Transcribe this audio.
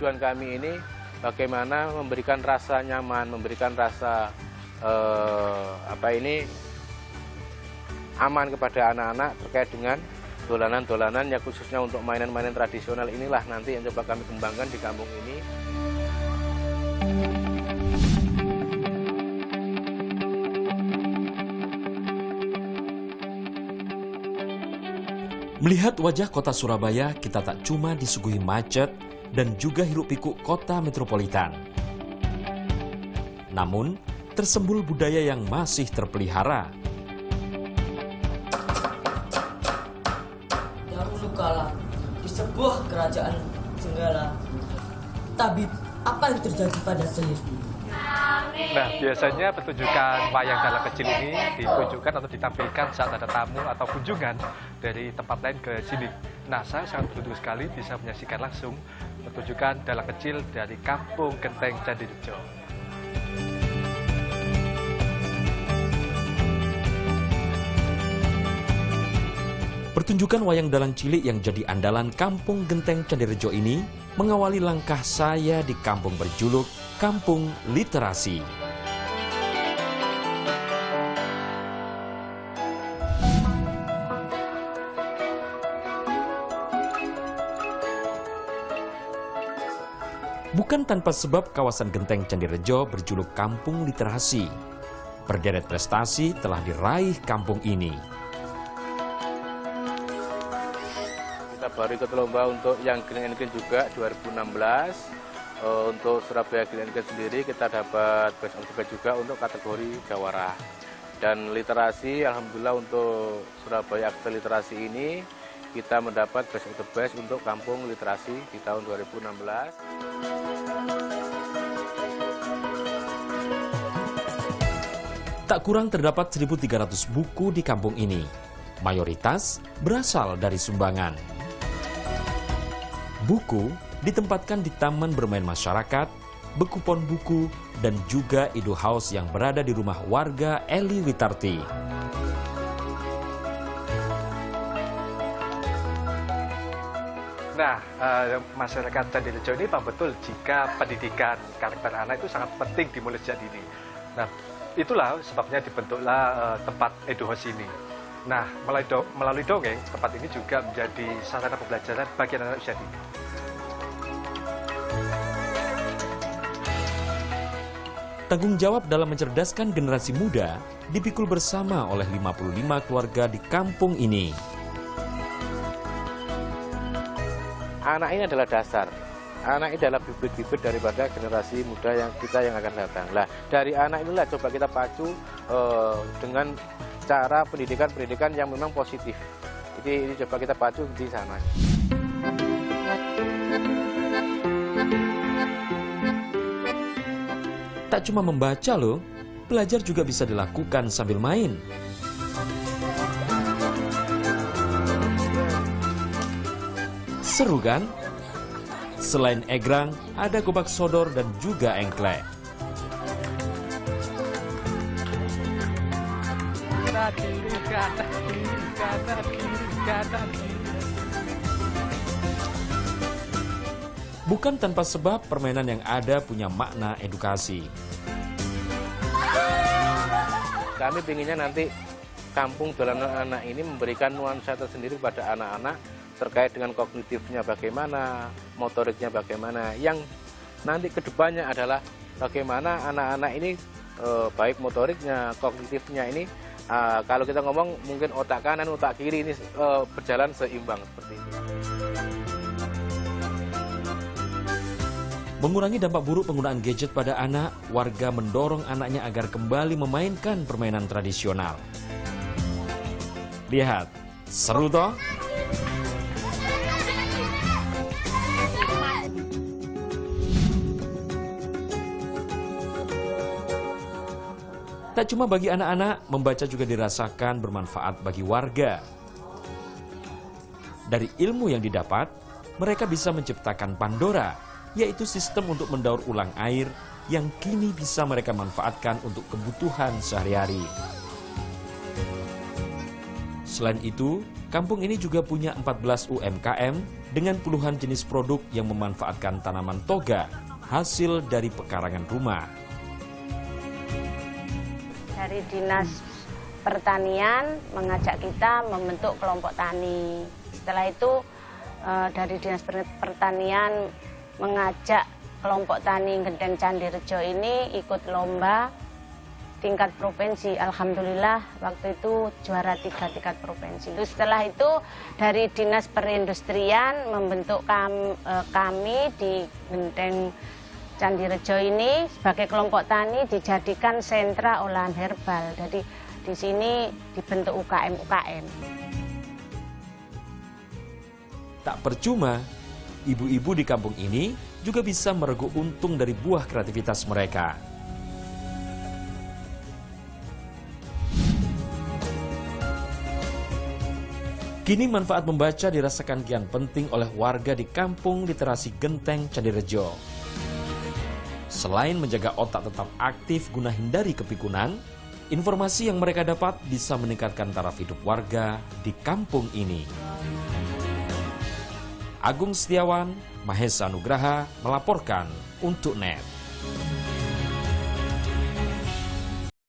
tujuan kami ini bagaimana memberikan rasa nyaman, memberikan rasa aman kepada anak-anak terkait dengan dolanan-dolanan yang khususnya untuk mainan-mainan tradisional inilah nanti yang coba kami kembangkan di kampung ini. Melihat wajah kota Surabaya, kita tak cuma disuguhi macet dan juga hiruk-pikuk kota metropolitan. Namun, tersembul budaya yang masih terpelihara. Dahulu kala, di sebuah kerajaan Jenggala, tabib, apa yang terjadi pada Selir? Nah, biasanya pertunjukan wayang dalang kecil ini ditunjukkan atau ditampilkan saat ada tamu atau kunjungan dari tempat lain ke sini. Nah, saya sangat beruntung sekali bisa menyaksikan langsung pertunjukan dalang kecil dari Kampung Genteng Candirejo. Pertunjukan wayang dalang cilik yang jadi andalan Kampung Genteng Candirejo ini mengawali langkah saya di kampung berjuluk Kampung Literasi. Bukan tanpa sebab kawasan Genteng Candirejo berjuluk Kampung Literasi. Berderet prestasi telah diraih kampung ini. Kita baru ikut lomba untuk yang Green and Green juga 2016. Untuk Surabaya Green and Green sendiri kita dapat Best of the Best juga untuk kategori jawara. Dan literasi, alhamdulillah untuk Surabaya Akte Literasi ini kita mendapat Best of the Best untuk Kampung Literasi di tahun 2016. Tak kurang terdapat 1.300 buku di kampung ini. Mayoritas berasal dari sumbangan. Buku ditempatkan di taman bermain masyarakat, bekupon buku, dan juga Edu House yang berada di rumah warga Eli Witarti. Nah, masyarakat Candirejo ini paham betul jika pendidikan karakter anak itu sangat penting dimulai sejak dini. Nah, itulah sebabnya dibentuklah tempat Edu House ini. Nah, melalui dongeng, tempat ini juga menjadi sarana pembelajaran bagi anak-anak usia dini. Tanggung jawab dalam mencerdaskan generasi muda dipikul bersama oleh 55 keluarga di kampung ini. Anak ini adalah dasar. Anak ini adalah bibit-bibit daripada generasi muda yang akan datang. Lah, dari anak inilah coba kita pacu dengan cara pendidikan yang memang positif. Ini coba kita pacu di sana. Tak cuma membaca loh, belajar juga bisa dilakukan sambil main. Seru kan? Selain egrang, ada gobak sodor dan juga engklek. Bukan tanpa sebab permainan yang ada punya makna edukasi. Kami pinginnya nanti kampung dolanan anak ini memberikan nuansa tersendiri pada anak-anak terkait dengan kognitifnya bagaimana, motoriknya bagaimana. Yang nanti kedepannya adalah bagaimana anak-anak ini baik motoriknya, kognitifnya ini kalau kita ngomong mungkin otak kanan, otak kiri ini berjalan seimbang seperti itu. Mengurangi dampak buruk penggunaan gadget pada anak, warga mendorong anaknya agar kembali memainkan permainan tradisional. Lihat, seru toh? Tak cuma bagi anak-anak, membaca juga dirasakan bermanfaat bagi warga. Dari ilmu yang didapat, mereka bisa menciptakan Pandora, yaitu sistem untuk mendaur ulang air yang kini bisa mereka manfaatkan untuk kebutuhan sehari-hari. Selain itu, kampung ini juga punya 14 UMKM dengan puluhan jenis produk yang memanfaatkan tanaman toga hasil dari pekarangan rumah. Dari Dinas Pertanian mengajak kita membentuk kelompok tani. Setelah itu dari Dinas Pertanian mengajak kelompok tani Genteng Candirejo ini ikut lomba tingkat provinsi. Alhamdulillah waktu itu juara 3 tingkat provinsi. Setelah itu dari Dinas Perindustrian membentuk kami di Genteng Candirejo ini sebagai kelompok tani dijadikan sentra olahan herbal. Jadi di sini dibentuk UKM-UKM. Tak percuma, ibu-ibu di kampung ini juga bisa mereguk untung dari buah kreativitas mereka. Kini manfaat membaca dirasakan kian penting oleh warga di kampung literasi Genteng Candirejo. Selain menjaga otak tetap aktif guna hindari kepikunan, informasi yang mereka dapat bisa meningkatkan taraf hidup warga di kampung ini. Agung Setiawan, Mahesa Nugraha melaporkan untuk NET.